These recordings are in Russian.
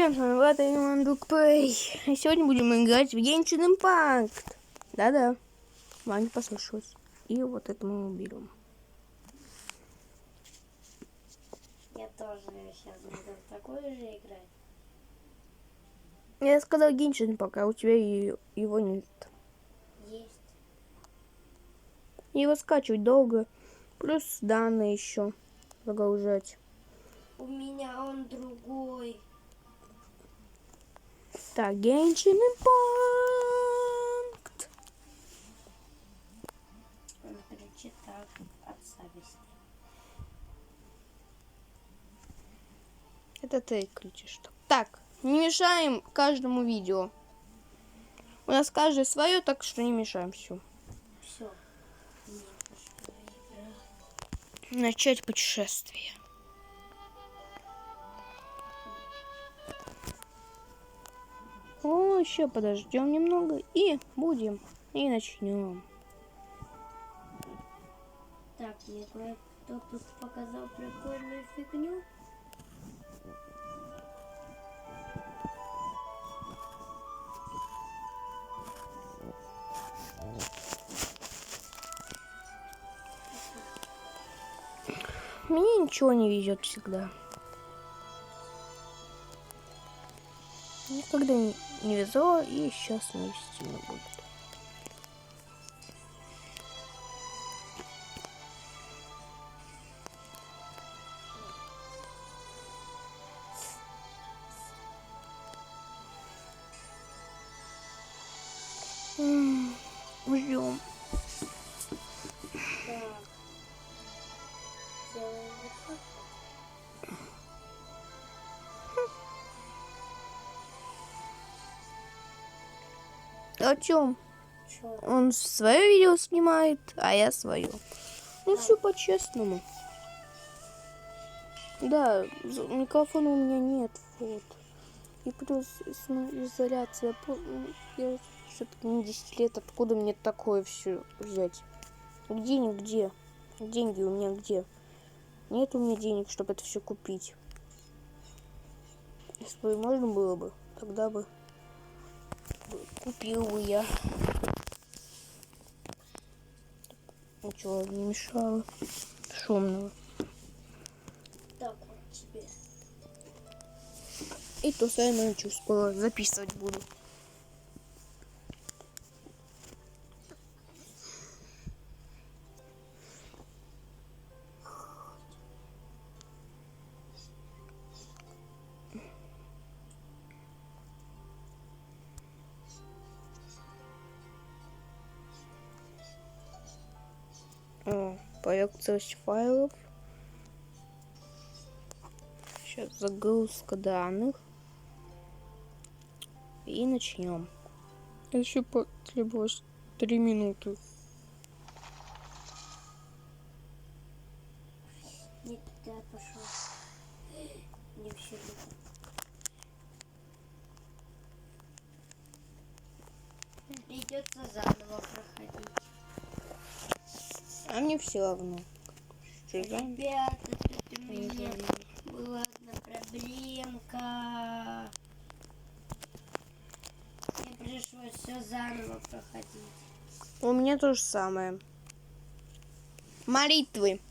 Привет, с вами Влад и Мандук Плей. И сегодня будем играть в Genshin Impact. Да-да, Ваня послушалась. И вот это мы уберем. Я тоже сейчас буду в такой же играть. Я сказал Genshin, пока у тебя его нет. Есть. Его скачивать долго. Плюс данные еще загружать. У меня он другой. Так, Genshin Impact. Он кричит так от совести. Это ты кричишь. Так, не мешаем каждому видео. У нас каждое свое, так что не мешаем все. Все. Мне пошла игра. Начать путешествие. О, еще подождем немного и будем. И начнем. Так, мне кое-кто тут показал прикольную фигню. Мне ничего не везет всегда. Никогда не везло и сейчас не вести не будет. Ждем. Так. Делаем вот так. О чем? Чё? Он свое видео снимает, а я свое. Ну, все по-честному. Да, микрофона у меня нет. Вот. И плюс изоляция. Я все-таки не 10 лет. Откуда мне такое все взять? Где? Деньги у меня где? Нет у меня денег, чтобы это все купить. Если бы можно было бы, тогда бы купил бы я. Ничего не мешало. Шумного. Так вот тебе. И то самое чувство записывать буду. Проекция файлов. Сейчас загрузка данных. И начнем. Еще потребовалось 3 минуты. Не туда пошел. Не все. Придется заново проходить. А мне все равно. Ребята, тут у меня была одна проблемка. Мне пришлось все заново проходить. У меня то же самое. Молитвы.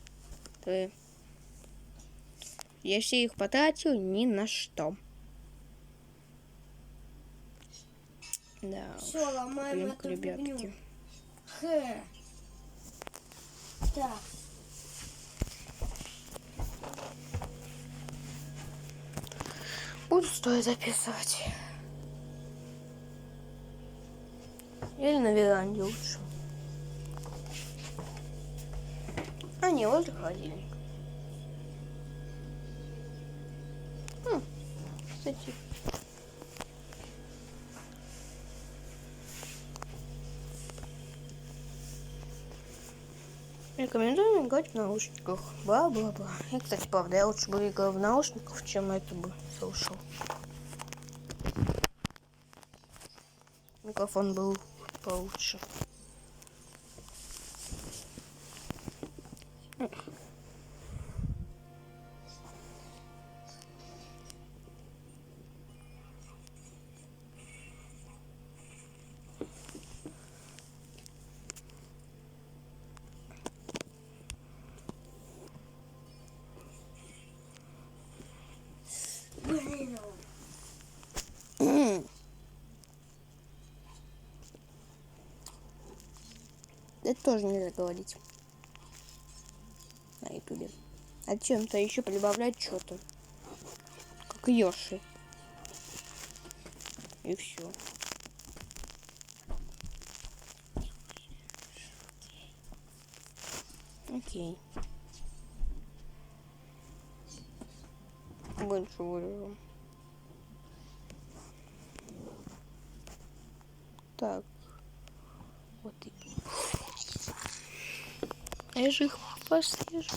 Я все их потратил ни на что. Да. Все, ломаем эту ребятки. фигню. Хэ. Так. Буду стоя записывать. Или на веранде лучше. А не, вот и холодильник. Кстати. Рекомендую играть в наушниках. Бла-бла-бла. И, кстати, правда, я лучше бы играл в наушниках, чем это бы слушал. Микрофон был получше. Это тоже нельзя говорить на ютубе. А чем-то еще прибавлять что-то. Как Йоши. И все. Окей. Больше вырежу. Так. Вот и. Я же их послежу.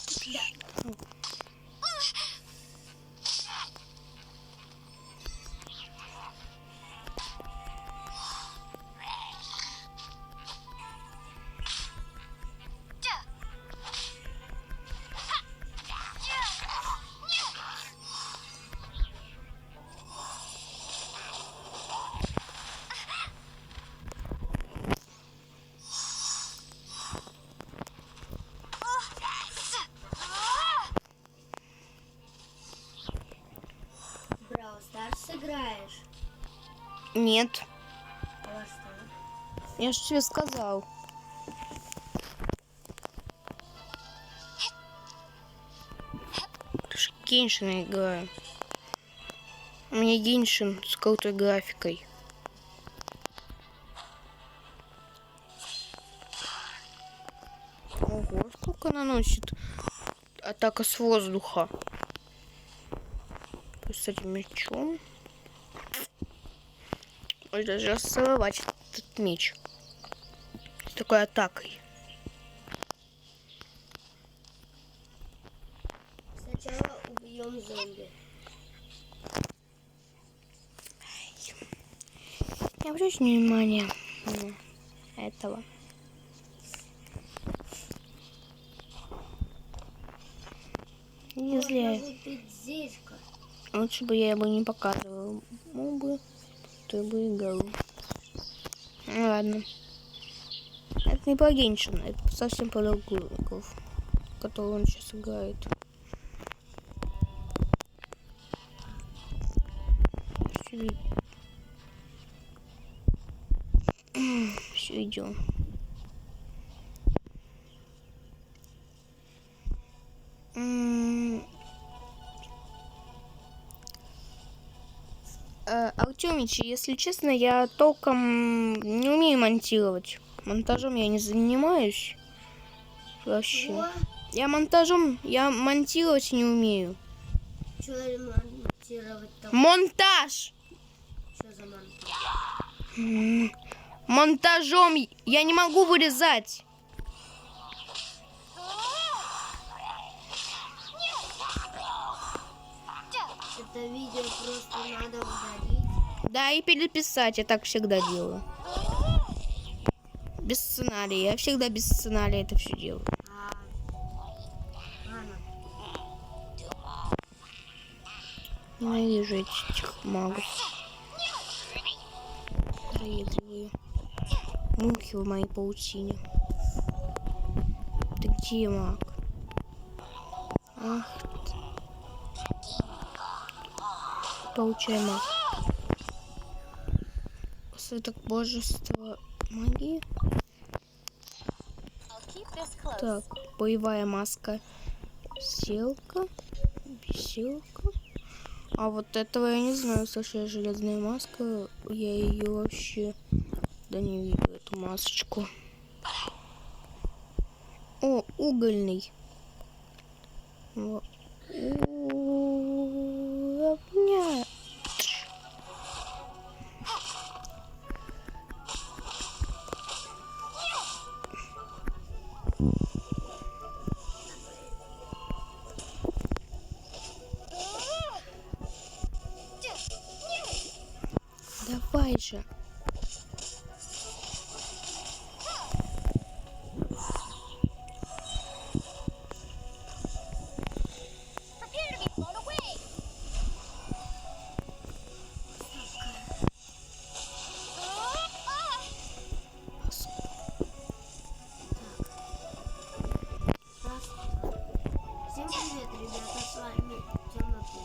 Brawl Stars играешь? Нет. А во что? Я же тебе сказал. Это же Геншин играю. У меня Геншин с крутой графикой. Ого, сколько наносит атака с воздуха. С этим мечом. Ой, даже расцеловать этот меч. С такой атакой. Сначала убьем зомби. Не обращайте внимания на этого. Не зря. Зелька. Лучше бы я его не показывал. Мог бы, ты бы играл. Ну ладно. Это не про Геншин, это совсем про другую игру, в которую он сейчас играет. Все, идем. Артемич, если честно, я толком не умею монтировать. Монтажом я не занимаюсь. Вообще. Чего? Я монтировать не умею. Что монтировать там? Монтаж! Что за монтаж? Монтажом я не могу вырезать. Это видео просто надо удалить. Да, и переписать. Я так всегда делаю. Без сценария. Я всегда без сценария это все делаю. Ладно. Ненавижу этих магов. Заедливые. Мухи в моей паутине. Ты где, маг? Ах ты. Получай, маг. Свиток божества магии. Так, боевая маска. Селка. Беселка. А вот этого я не знаю, Саша, железная маска. Я ее вообще да не видел, эту масочку. О, угольный. Вот. Давай же. Всем привет, ребята, с вами Тёма Пи.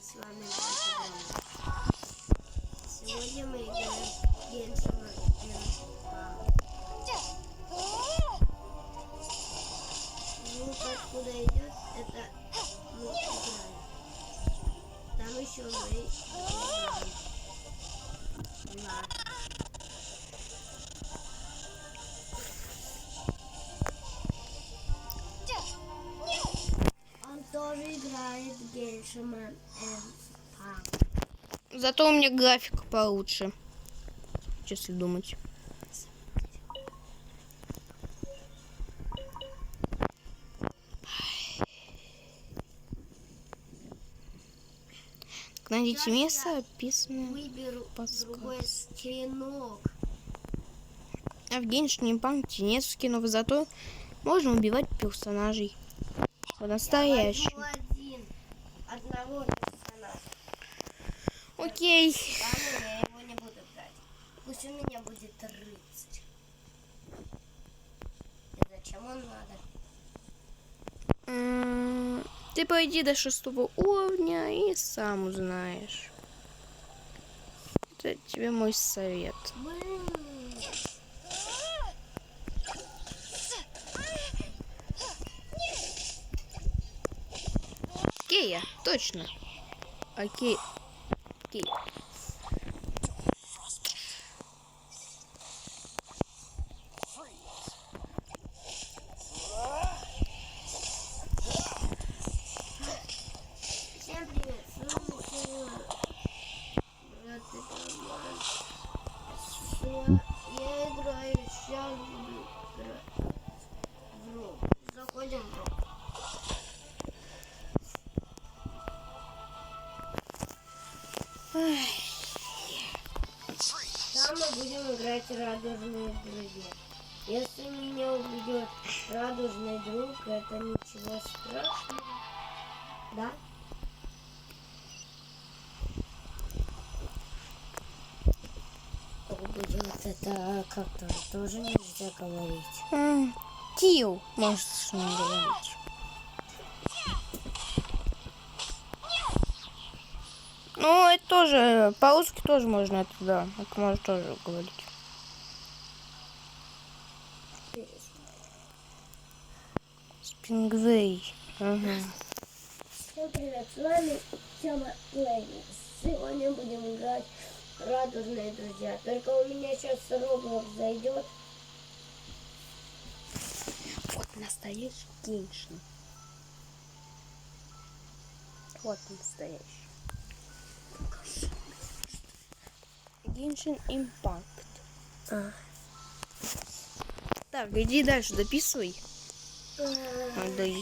С вами Драгон. Fisherman and Pump. Зато у меня график получше, если думать. Найдите место, описанное. Выберу подсказки. другой скинок. А в Genshin Impact нет скинов, зато можно убивать персонажей. Настоящий. Я возьму одного персонажа. Окей. Да, но я его не буду брать. Пусть у меня будет 30. И зачем он надо? Ты пойди до 6 уровня и сам узнаешь. Это тебе мой совет. Кея, точно. Окей. Окей. Всем привет, с вами Кирилл. Брат и Роман. Я играю, сейчас буду играть в роб. Заходим в роб. Там мы будем играть радужные друзья. Если меня уведет радужный друг, это ничего страшного. Да? Уведет это как-то тоже нельзя говорить. Тил, можешь не говорить. Ну, это тоже, по-русски тоже можно это, да. Это можно тоже говорить. Спингвей. Ага. Всем привет, с вами Тёма Плейни. Сегодня будем играть в радужные друзья. Только у меня сейчас Roblox зайдет. Вот настоящий Genshin. Вот настоящий. Genshin Impact. Так, иди дальше, дописывай. Да и...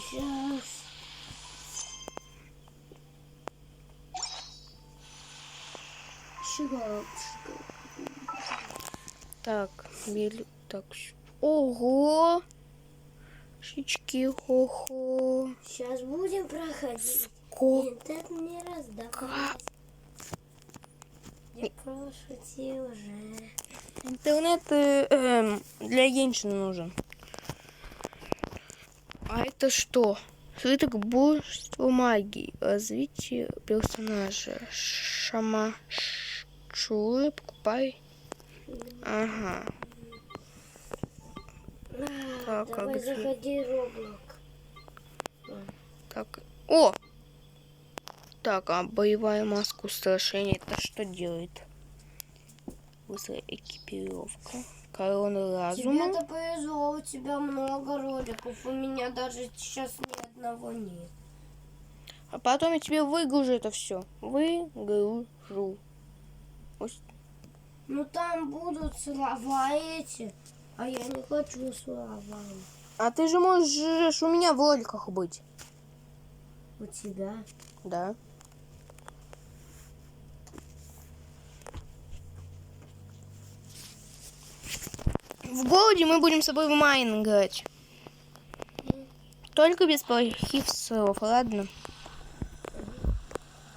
Так, бери, так. Ого! Щечки, хо-хо. Сейчас будем проходить. Ко. Нет, это не раздавалось. Я пошутил уже. Интернет для Геншина нужен. А это что? Свиток божества магии. Развитие персонажа. Шамашулы. Покупай. Ага. Так, Давай как же? заходи в Roblox. Так. О! Так, а боевая маска устрашения это что делает? Быстрая экипировка. Корона разума. Тебе-то повезло, у тебя много роликов. У меня даже сейчас ни одного нет. А потом я тебе выгружу это все. Выгружу. Ну там будут слова эти, а я не хочу словами. А ты же можешь у меня в роликах быть. У тебя? Да. В городе мы будем с тобой в Майн играть. Только без плохих слов, ладно?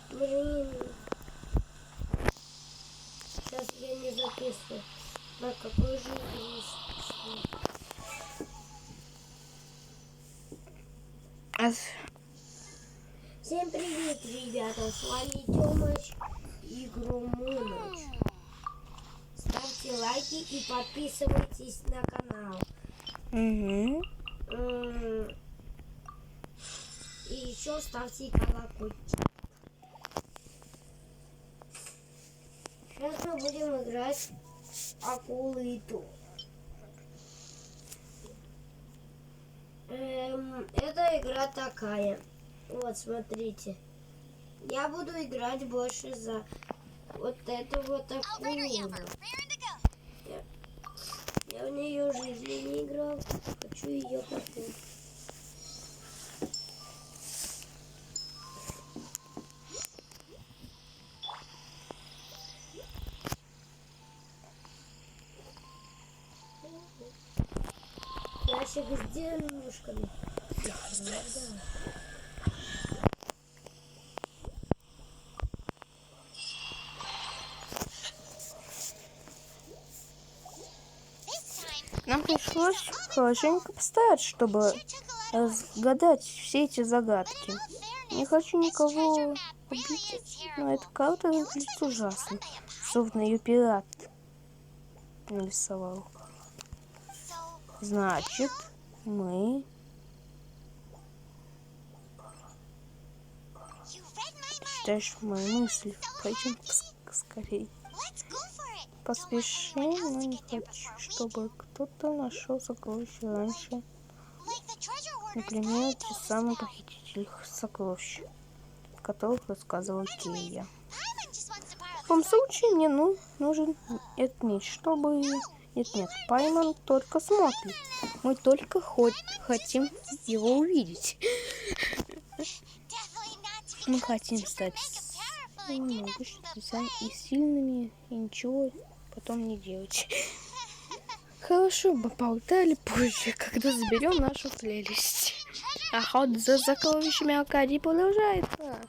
Блин. Сейчас я не записываю. На какой же Всем привет, ребята. С вами Тёмыч и Грумыныч. Ставьте лайки и подписывайтесь на канал. Угу. И еще ставьте колокольчик. Сейчас мы будем играть акулы и то. Эта игра такая. Вот, смотрите. Я буду играть больше за вот эту вот акулу. Я в нее в жизни не играл. Хочу ее потом. Ящик с денежками. Правда. Нам пришлось хорошенько постараться, чтобы разгадать все эти загадки. Не хочу никого убить, но эта карта выглядит ужасно. Словно ее пират нарисовал. Значит, мы... Читаешь мои мысли. Пойдем скорее. Поспешим, но не хочу, чтобы кто-то нашел сокровища раньше. Например, те самые похитители сокровищ, о которых рассказывала Кия. В том случае мне нужен этот меч, чтобы... Нет, Пайман только смотрит. Мы только хотим его увидеть. Мы хотим стать и сильными, и ничего потом не делать. Хорошо, поболтали позже, когда заберем нашу плейлист. Охота за сокровищами Аркадии продолжается.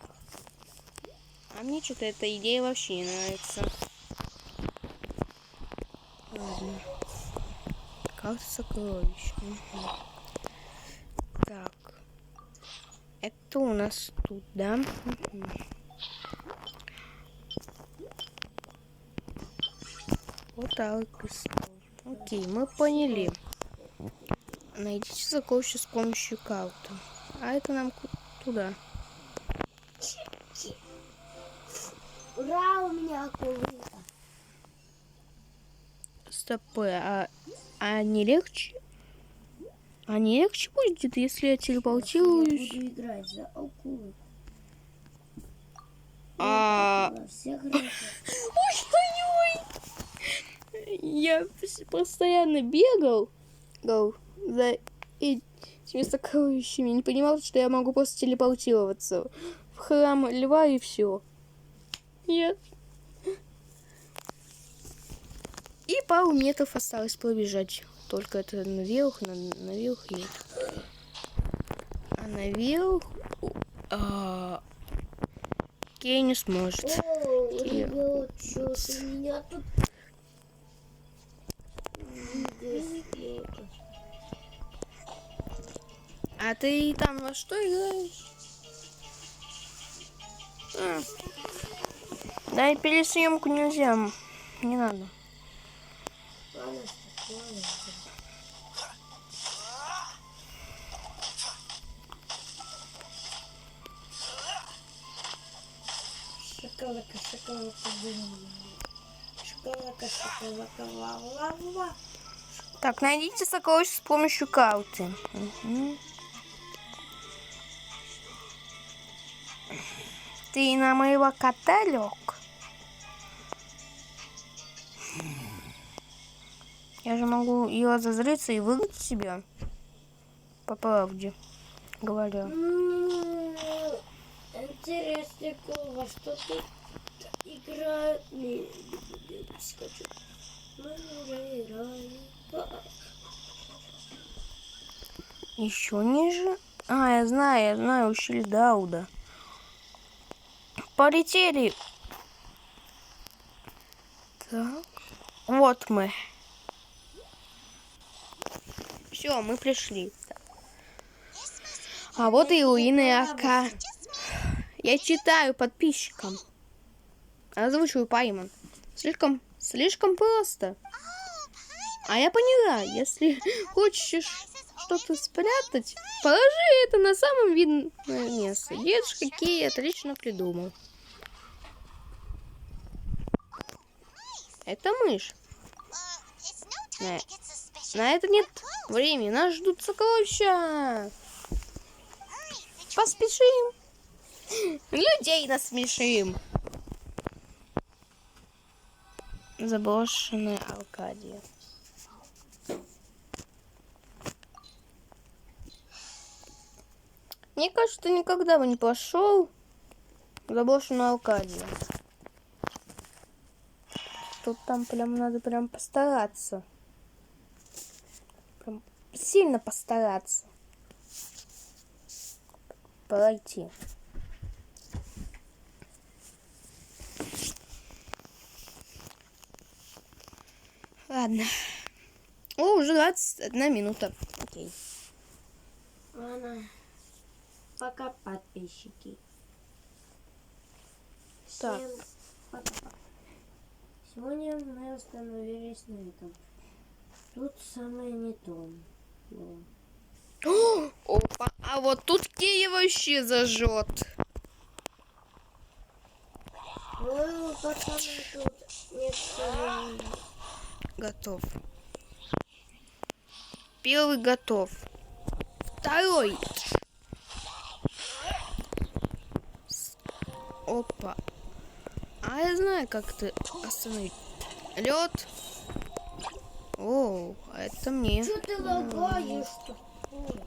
А мне что-то эта идея вообще не нравится. Ладно. Карта сокровищ. Угу. Так. Это у нас тут, да? Угу. Вот так. Окей, мы поняли. Найдите сокровища с помощью карты. А это нам туда. Ура, у меня акулка. Стоп, а не легче? А не легче будет, если я телепортируюсь? Я буду играть за акулу. Всех Ой. Я постоянно бегал за этими сокровищами. Не понимал, что я могу просто телепортироваться в храм льва и все. Нет. И пару метров осталось пробежать. Только это наверх, наверх и... А наверх... Кей не сможет. О, ребят, что-то у меня тут... А ты там во что играешь? Да и пересъемку нельзя. Не надо. Шоколака, ла-ла-ла. Так, найдите сокровища с помощью карты. Угу. Ты на моего кота лег? Я же могу ее разозлиться и выгнать себя. По правде говоря. Интересно, во что тут играют? Не скажу. Мы уже играем. Еще ниже? А, я знаю, ущелье Дауда. Полетели. Так. Вот мы. Все, мы пришли. А вот и руины Ака. Я читаю подписчикам. Озвучиваю Пайман. Слишком просто. А я поняла, если хочешь что-то спрятать, положи это на самом видное место. Дедушка Кей отлично придумал. Это мышь. На это нет времени. Нас ждут сокровища. Поспешим. Людей насмешим. Заброшенная Аркадия. Мне кажется, ты никогда бы не пошел в заброшенную Аркадию. Тут там прям надо прям постараться. Прям сильно постараться. Пройти. Ладно. О, уже 21 минута. Окей. Ладно. Пока, подписчики. Так. Всем пока-пока. Сегодня мы остановились на этом. Тут самое не то было. Опа, а вот тут Кия вообще зажжет. Ой, пацаны, тут нет всего. Готов. Первый готов. Второй. Опа. А я знаю, как ты остановить. Лед. О, это мне. Что ты лагаешь-то? Ой.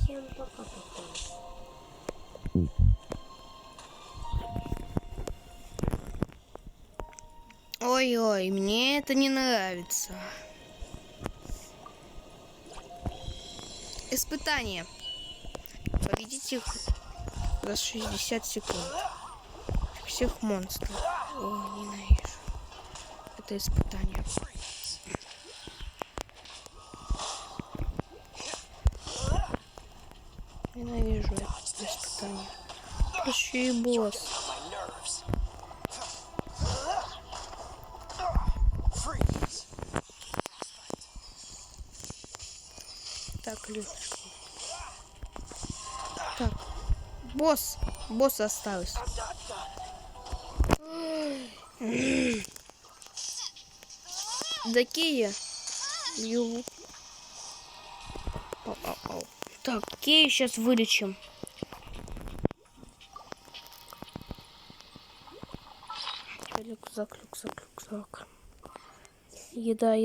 Всем пока-пока. Ой-ой, мне это не нравится. Испытание. Победить их за 60 секунд. Всех монстров. Ой, ненавижу. Это испытание. Ненавижу это испытание. Еще и босс. Так, Люсечка. Так. Босс. Босс осталось. Да Кия. Ю. Ау. Так, Кию сейчас вылечим. Рюкзак. Еда.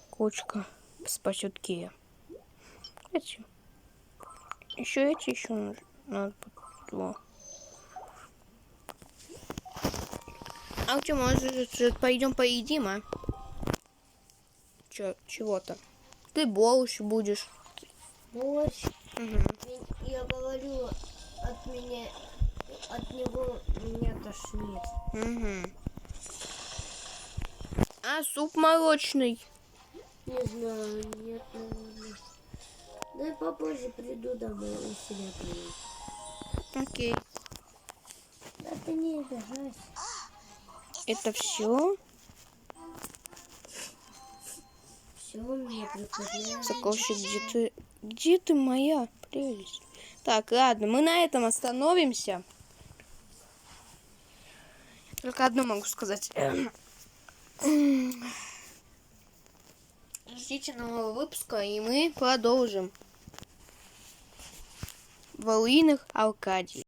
Кочка спасет Кия. Эти. Еще надо два. А что, может, пойдем поедим, а? Чего-то. Ты борщ будешь. Борщ. Угу. Я говорю, от него меня тошнит. Угу. А суп молочный? Не знаю, нет, наверное. Да я попозже приду домой и себя поем. Окей. Да ты не обижайся. Это все? Все, мне приходилось. Соколщик, где ты, моя прелесть? Так, ладно, мы на этом остановимся. Только одно могу сказать. Ждите нового выпуска, и мы продолжим в руинах Аркадии.